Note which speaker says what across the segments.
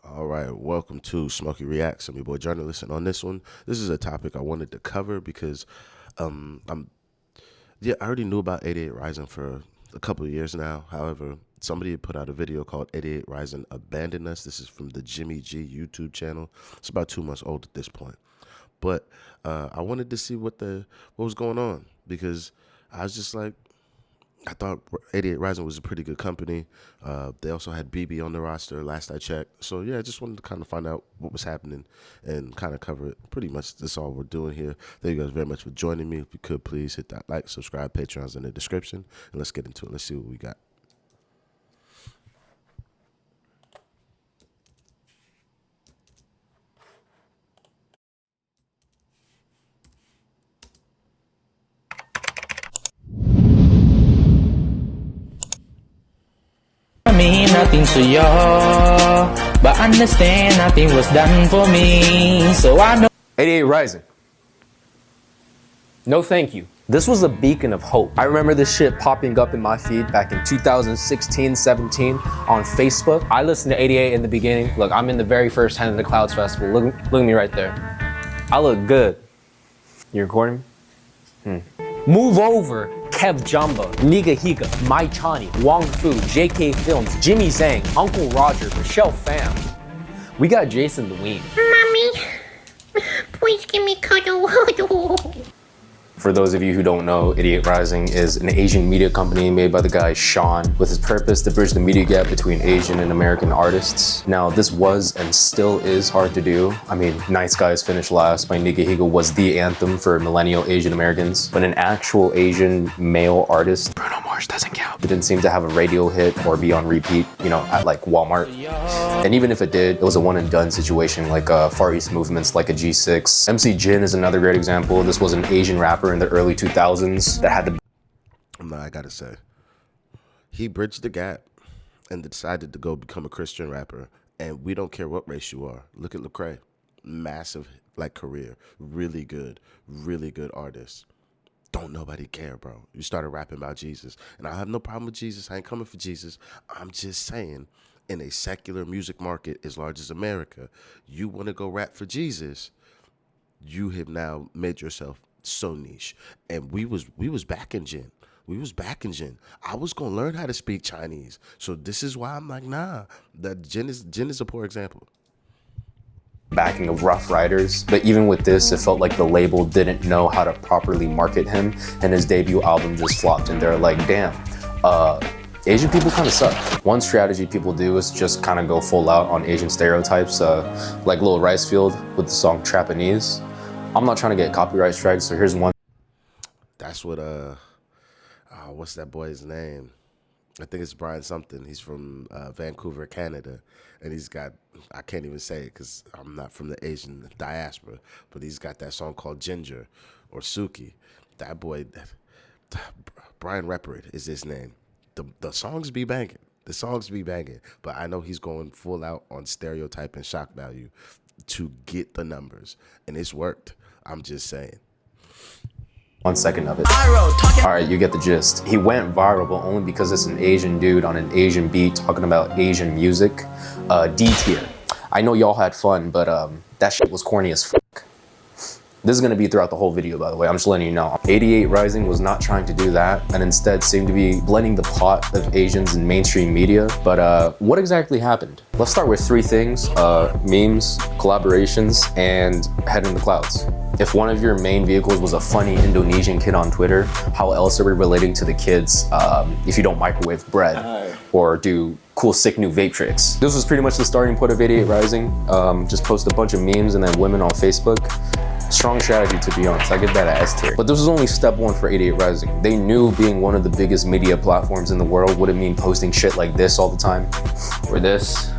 Speaker 1: All right, welcome to Smokey Reacts. I'm your boy journalist, and on this one, this is a topic I wanted to cover because, I already knew about 88Rising for a couple of years now. However, somebody had put out a video called 88Rising Abandon Us. This is from the Jimmy G YouTube channel. It's about 2 months old at this point, but I wanted to see what was going on because I was just like, I thought 88Rising was a pretty good company. They also had BB on the roster last I checked. So yeah, I just wanted to kind of find out what was happening and kind of cover it. Pretty much that's all we're doing here. Thank you guys very much for joining me. If you could please hit that like, subscribe, Patreon's in the description, and let's get into it. Let's see what we got.
Speaker 2: Nothing to y'all, but understand nothing was done for me, so I know.
Speaker 3: 88Rising. No thank you. This was a beacon of hope. I remember this shit popping up in my feed back in 2016, 17 on Facebook. I listened to 88 in the beginning. Look, I'm in the very first Hand in the Clouds festival. Look at me right there. I look good. You recording me? Move Over, Kev Jumba, Niga Higa, Mai Chani, Wong Fu, JK Films, Jimmy Zhang, Uncle Roger, Michelle Pham. We got Jason the Ween.
Speaker 4: Mommy, please give me cuddle.
Speaker 3: For those of you who don't know, 88Rising is an Asian media company made by the guy Sean, with his purpose to bridge the media gap between Asian and American artists. Now, this was and still is hard to do. I mean, Nice Guys Finished Last by Niga Higa was the anthem for millennial Asian Americans, but an actual Asian male artist, Bruno Mars, doesn't count. It didn't seem to have a radio hit or be on repeat, you know, at like Walmart. And even if it did, it was a one and done situation, like Far East movements like a G6. MC Jin is another great example. This was an Asian rapper in the early 2000s that had the...
Speaker 1: I gotta say, he bridged the gap and decided to go become a Christian rapper. And we don't care what race you are. Look at Lecrae, massive career, really good artist. Don't nobody care, bro. You started rapping about Jesus, and I have no problem with Jesus. I ain't coming for Jesus. I'm just saying, in a secular music market as large as America, you want to go rap for Jesus, you have now made yourself so niche. And we was back in Jin. We was back in Jin. I was gonna learn how to speak Chinese. So this is why I'm like, nah. That Jin is a poor example.
Speaker 3: Backing of Rough Riders, but even with this, it felt like the label didn't know how to properly market him, and his debut album just flopped, and they're like, damn, Asian people kind of suck. One strategy people do is just kind of go full out on Asian stereotypes, like Lil Ricefield with the song Trapanese. I'm not trying to get copyright strikes, so here's one.
Speaker 1: That's what, what's that boy's name? I think it's Brian something. He's from Vancouver, Canada. And he's got, I can't even say it because I'm not from the Asian diaspora, but he's got that song called Ginger or Suki. That boy, Brian Repard is his name. The songs be banging. The songs be banging. But I know he's going full out on stereotype and shock value to get the numbers. And it's worked. I'm just saying.
Speaker 3: 1 second of it. Alright, you get the gist. He went viral, but only because it's an Asian dude on an Asian beat talking about Asian music. D tier. I know y'all had fun, but that shit was corny as fuck. This is gonna be throughout the whole video, by the way. I'm just letting you know. 88Rising was not trying to do that, and instead seemed to be blending the pot of Asians in mainstream media. But what exactly happened? Let's start with 3 things. Memes, collaborations, and Head in the Clouds. If one of your main vehicles was a funny Indonesian kid on Twitter, how else are we relating to the kids if you don't microwave bread or do cool sick new vape tricks? This was pretty much the starting point of 88Rising. Just post a bunch of memes and then women on Facebook. Strong strategy, to be honest. I get that at S tier. But this was only step 1 for 88Rising. They knew being one of the biggest media platforms in the world wouldn't mean posting shit like this all the time. Or this.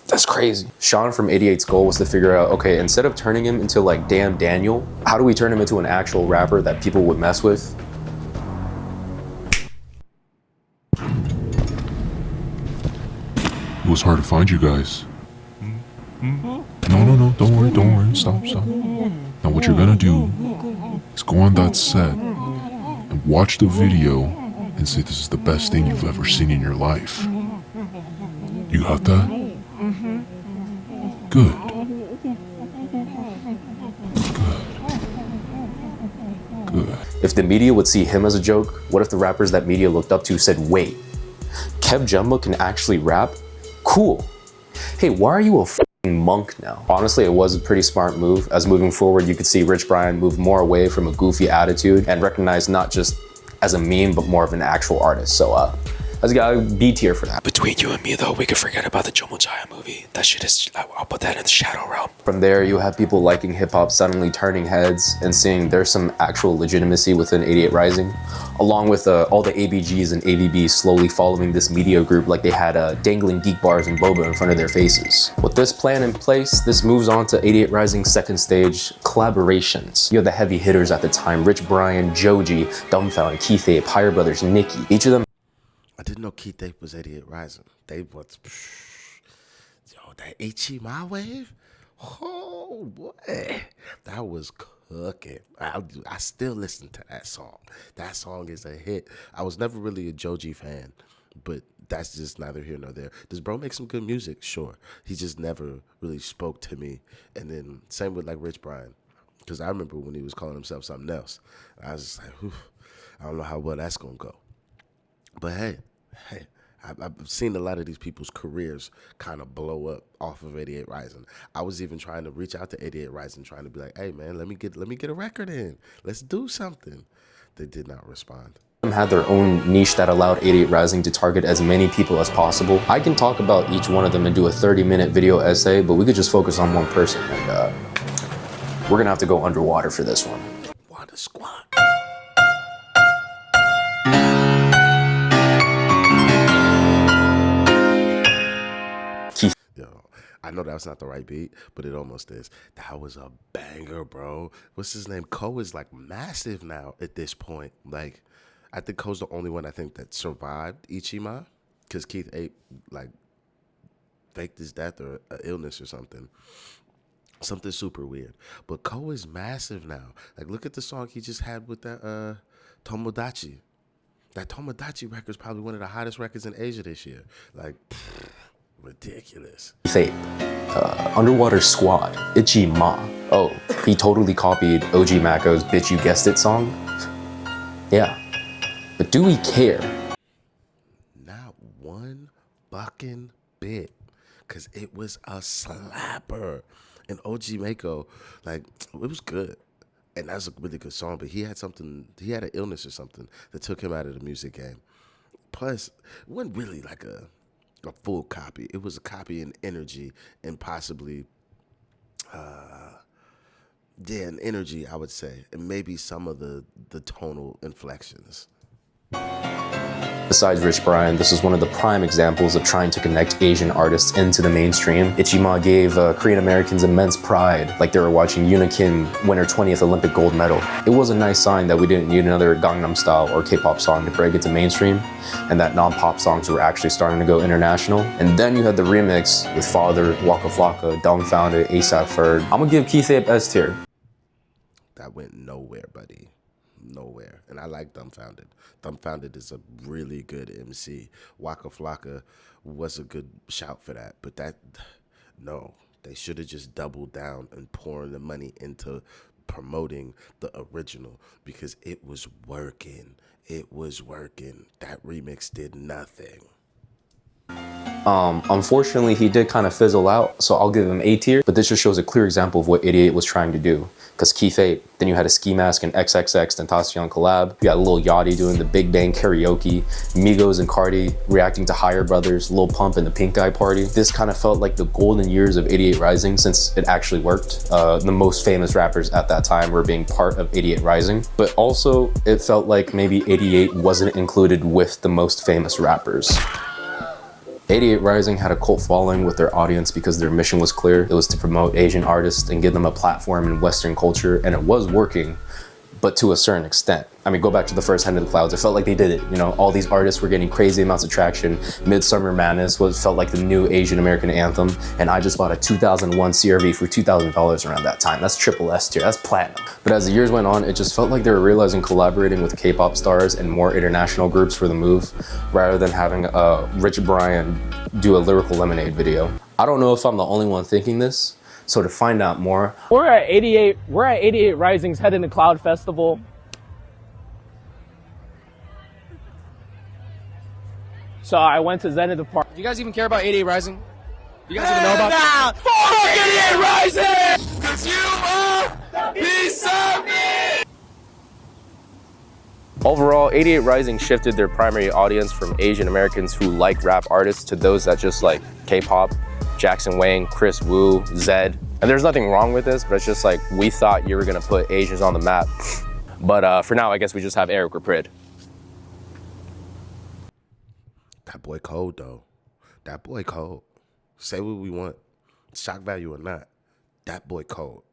Speaker 3: That's crazy. Sean from 88's goal was to figure out, okay, instead of turning him into like Damn Daniel, how do we turn him into an actual rapper that people would mess with?
Speaker 5: It was hard to find you guys. No, don't worry, stop. Now what you're gonna do is go on that set and watch the video and say this is the best thing you've ever seen in your life. You got that? Good. Good.
Speaker 3: If the media would see him as a joke, what if the rappers that media looked up to said, wait, Kev Jumbo can actually rap? Cool. Hey, why are you a f***ing monk now? Honestly, it was a pretty smart move, as moving forward you could see Rich Brian move more away from a goofy attitude and recognize not just as a meme, but more of an actual artist. So, let's go B tier for that.
Speaker 6: Between you and me, though, we could forget about the Jomo Jaya movie. That shit is, I'll put that in the shadow realm.
Speaker 3: From there, you have people liking hip-hop suddenly turning heads and seeing there's some actual legitimacy within 88 Rising, along with all the ABGs and ABBs slowly following this media group like they had dangling geek bars and boba in front of their faces. With this plan in place, this moves on to 88 Rising's second stage, collaborations. You have the heavy hitters at the time, Rich Brian, Joji, Dumbfound, Keith Ape, Higher Brothers, Nicki. Each of them
Speaker 1: I didn't know Keith Ape was 88 Rising. They was, yo, that H.E. My Wave? Oh, boy. That was cooking. I still listen to that song. That song is a hit. I was never really a Joji fan, but that's just neither here nor there. Does bro make some good music? Sure. He just never really spoke to me. And then same with like Rich Brian, because I remember when he was calling himself something else. I was just like, I don't know how well that's going to go. But hey, I've seen a lot of these people's careers kind of blow up off of 88 Rising. I was even trying to reach out to 88 Rising, trying to be like, hey man, let me get a record in. Let's do something. They did not respond.
Speaker 3: had their own niche that allowed 88 Rising to target as many people as possible. I can talk about each one of them and do a 30-minute video essay, but we could just focus on one person, and we're gonna have to go underwater for this one.
Speaker 1: Water Squad. I know that's not the right beat, but it almost is. That was a banger, bro. What's his name? Ko is like massive now at this point. Like, I think Ko's the only one I think that survived Ichima, because Keith Ape like faked his death or an illness or something. Something super weird. But Ko is massive now. Like, look at the song he just had with that Tomodachi. That Tomodachi record is probably one of the hottest records in Asia this year. Like, ridiculous.
Speaker 3: Fate. Underwater Squad. Ichima. Oh, he totally copied OG Mako's Bitch You Guessed It song? Yeah. But do we care?
Speaker 1: Not one fucking bit. Because it was a slapper. And OG Mako, like, it was good. And that's a really good song. But he had an illness or something that took him out of the music game. Plus, it wasn't really like a full copy. It was a copy in energy and possibly, in energy, I would say. And maybe some of the tonal inflections.
Speaker 3: Besides Rich Brian, this is one of the prime examples of trying to connect Asian artists into the mainstream. Ichima gave Korean Americans immense pride, like they were watching Yoona Kim win her 20th Olympic gold medal. It was a nice sign that we didn't need another Gangnam Style or K-pop song to break into mainstream, and that non-pop songs were actually starting to go international. And then you had the remix with Father, Waka Flocka, Dumbfounded, ASAP Ferg. I'm gonna give Keith Ape S tier.
Speaker 1: That went nowhere, buddy. Nowhere. And I like Dumbfounded. Dumbfounded is a really good MC. Waka Flocka was a good shout for that. But no, they should have just doubled down and pouring the money into promoting the original, because it was working. It was working. That remix did nothing.
Speaker 3: Unfortunately, he did kind of fizzle out, so I'll give him A tier, but this just shows a clear example of what 88 was trying to do. Because Keith Ape, then you had a Ski Mask and XXX Tentacion collab, you got Lil Yachty doing the Big Bang karaoke, Migos and Cardi reacting to Higher Brothers, Lil Pump and the Pink Eye Party. This kind of felt like the golden years of 88 Rising, since it actually worked. The most famous rappers at that time were being part of 88 Rising, but also it felt like maybe 88 wasn't included with the most famous rappers. 88 Rising had a cult following with their audience because their mission was clear. It was to promote Asian artists and give them a platform in Western culture, and it was working, but to a certain extent. I mean, go back to the first Hand in the Clouds. It felt like they did it. You know, all these artists were getting crazy amounts of traction. Midsummer Madness felt like the new Asian American anthem, and I just bought a 2001 CRV for $2,000 around that time. That's triple S tier, that's platinum. But as the years went on, it just felt like they were realizing collaborating with K-pop stars and more international groups for the move, rather than having Rich Brian do a Lyrical Lemonade video. I don't know if I'm the only one thinking this. So to find out more,
Speaker 7: We're at 88 Rising's Head in the Cloud Festival. So I went to Zen at the park.
Speaker 8: Do you guys even care about 88 Rising? Do you guys even know about that?
Speaker 6: Fuck 88 Rising! Cause you are the piece of me!
Speaker 3: overall, 88 Rising shifted their primary audience from Asian Americans who like rap artists to those that just like K-pop, Jackson Wang, Chris Wu, Zed. And there's nothing wrong with this, but it's just like we thought you were gonna put Asians on the map. But for now, I guess we just have Eric Raprid.
Speaker 1: That boy cold though. That boy cold. Say what we want. Shock value or not. That boy cold.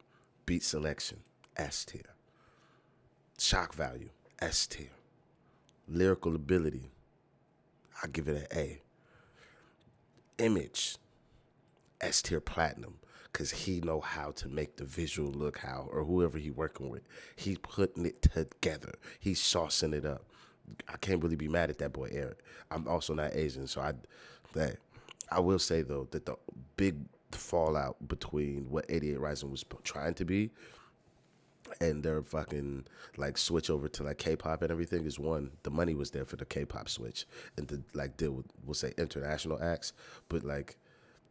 Speaker 1: Beat selection. S tier. Shock value. S tier. Lyrical ability. I give it an A. Image. S tier platinum. Cause he know how to make the visual look how, or whoever he working with. He putting it together. He's saucing it up. I can't really be mad at that boy Eric. I'm also not Asian, so I will say though that the big fallout between what 88 Rising was trying to be and their fucking like switch over to like K-pop and everything is, one, the money was there for the K-pop switch and to like deal with, we'll say, international acts, but like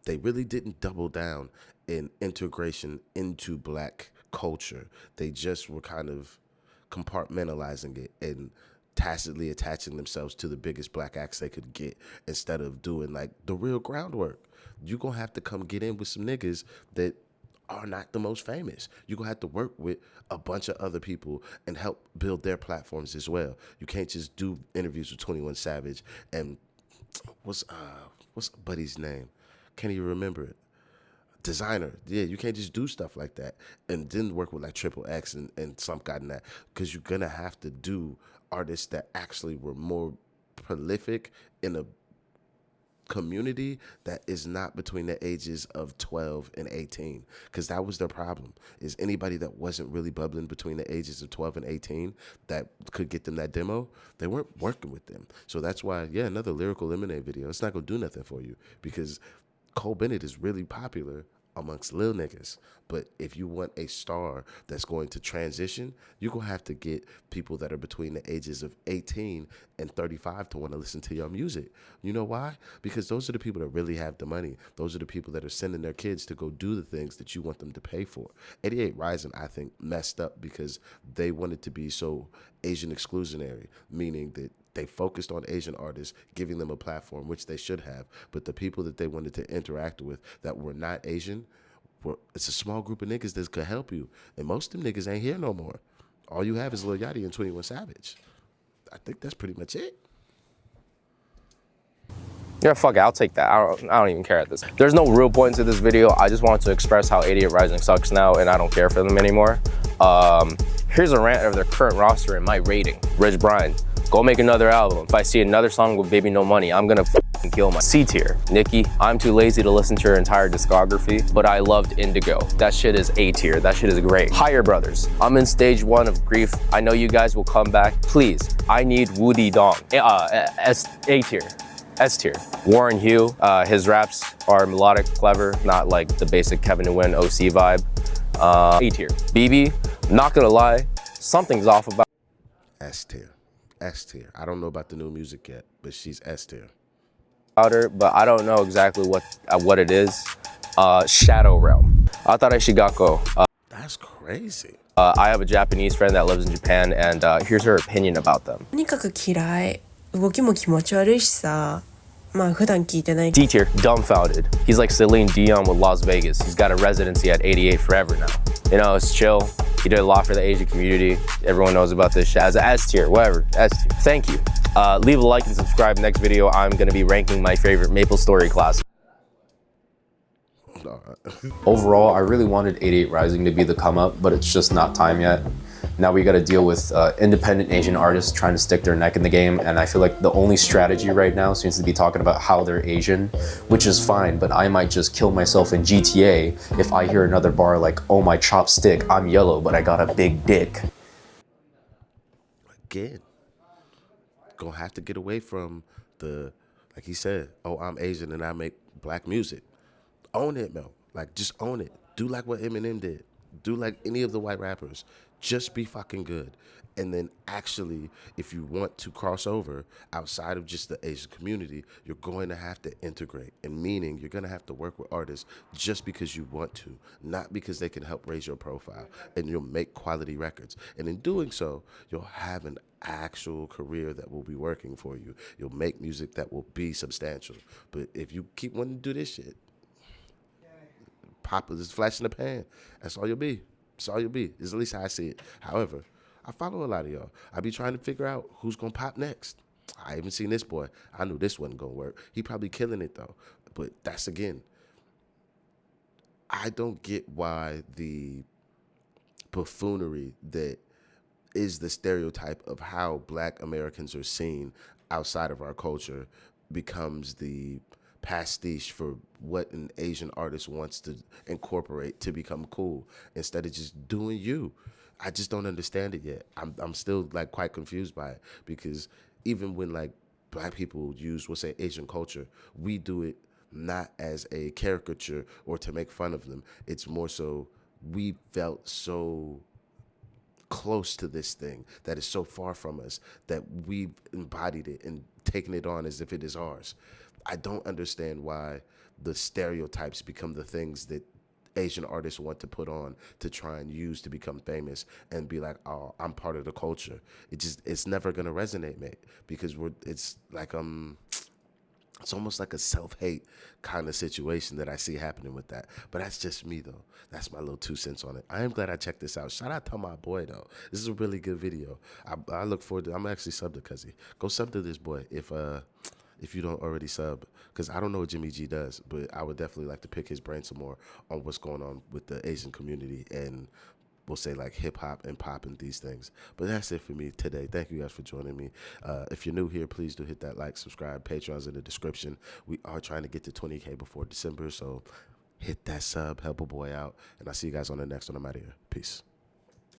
Speaker 1: they really didn't double down in integration into black culture. They just were kind of compartmentalizing it and tacitly attaching themselves to the biggest black acts they could get instead of doing like the real groundwork. You're gonna have to come get in with some niggas that are not the most famous. You're gonna have to work with a bunch of other people and help build their platforms as well. You can't just do interviews with 21 Savage and what's Buddy's name? Can't even remember it. Designer. Yeah, you can't just do stuff like that and then work with like Triple X and some guy in that, because you're gonna have to do artists that actually were more prolific in a community that is not between the ages of 12 and 18, because that was their problem, is anybody that wasn't really bubbling between the ages of 12 and 18 that could get them that demo, they weren't working with them. So that's why, yeah, another Lyrical Lemonade video, it's not gonna do nothing for you, because Cole Bennett is really popular amongst lil niggas. But if you want a star that's going to transition, you're going to have to get people that are between the ages of 18 and 35 to want to listen to your music. You know why? Because those are the people that really have the money. Those are the people that are sending their kids to go do the things that you want them to pay for. 88 Rising, I think, messed up because they wanted to be so Asian exclusionary, meaning that they focused on Asian artists, giving them a platform, which they should have. But the people that they wanted to interact with that were not Asian, it's a small group of niggas that could help you. And most of them niggas ain't here no more. All you have is Lil Yachty and 21 Savage. I think that's pretty much it.
Speaker 3: Yeah, fuck it, I'll take that. I don't even care at this. There's no real point to this video. I just wanted to express how 88 Rising sucks now and I don't care for them anymore. Here's a rant of their current roster and my rating. Rich Brian, go make another album. If I see another song with Baby No Money, I'm gonna kill my C tier. Nikki, I'm too lazy to listen to her entire discography, but I loved Indigo. That shit is A tier. That shit is great. Higher Brothers, I'm in stage 1 of grief. I know you guys will come back. Please, I need Woody Dong. A tier. S tier. Warren Hugh, his raps are melodic, clever, not like the basic Kevin Nguyen OC vibe. A tier. BB, not gonna lie, something's off about
Speaker 1: S tier. S tier. I don't know about the new music yet, but she's S tier.
Speaker 3: her, but I don't know exactly what it is. Shadow Realm. Atarashi Gakko.
Speaker 1: That's crazy.
Speaker 3: I have a Japanese friend that lives in Japan, and here's her opinion about them.
Speaker 9: とにかく嫌い。動きも気持ち悪いしさ。まあ普段聞いてない。
Speaker 3: D tier, dumbfounded. He's like Celine Dion with Las Vegas. He's got a residency at 88 forever now. You know, it's chill. He did a lot for the Asian community. Everyone knows about this shit. As an S tier, whatever. S tier. Thank you. Leave a like and subscribe. Next video, I'm gonna be ranking my favorite Maple Story classics. Overall, I really wanted 88 Rising to be the come up, but it's just not time yet. Now we gotta deal with independent Asian artists trying to stick their neck in the game, and I feel like the only strategy right now seems to be talking about how they're Asian, which is fine, but I might just kill myself in GTA if I hear another bar like, oh my chopstick, I'm yellow, but I got a big dick.
Speaker 1: Again, gonna have to get away from the, like he said, oh, I'm Asian and I make black music. Own it, Mel. Like, just own it. Do like what Eminem did. Do like any of the white rappers. Just be fucking good. And then actually, if you want to cross over outside of just the Asian community, you're going to have to integrate. And meaning you're going to have to work with artists just because you want to, not because they can help raise your profile. And you'll make quality records. And in doing so, you'll have an actual career that will be working for you. You'll make music that will be substantial. But if you keep wanting to do this shit, pop is flash in the pan. That's all you'll be. That's all you'll be. Is at least how I see it. However, I follow a lot of y'all. I be trying to figure out who's gonna pop next. I even seen this boy. I knew this wasn't gonna work. He probably killing it though. But that's again, I don't get why the buffoonery that is the stereotype of how Black Americans are seen outside of our culture becomes the pastiche for what an Asian artist wants to incorporate to become cool instead of just doing you. I just don't understand it yet. I'm still like quite confused by it because even when like Black people use, we'll say, Asian culture, we do it not as a caricature or to make fun of them. It's more so we felt so close to this thing that is so far from us that we've embodied it and taken it on as if it is ours. I don't understand why the stereotypes become the things that Asian artists want to put on to try and use to become famous and be like, oh, I'm part of the culture. It's never gonna resonate, mate, because it's like it's almost like a self-hate kind of situation that I see happening with that. But that's just me, though. That's my little 2 cents on it. I am glad I checked this out. Shout out to my boy, though. This is a really good video. I look forward to I'm actually subbed to Cuzzy. Go sub to this boy if you don't already sub, because I don't know what Jimmy G does, but I would definitely like to pick his brain some more on what's going on with the Asian community and we'll say like hip hop and pop and these things. But that's it for me today. Thank you guys for joining me. If you're new here, please do hit that like, subscribe. Patreon's in the description. We are trying to get to 20K before December, so hit that sub, help a boy out, and I'll see you guys on the next one. I'm out of here. Peace.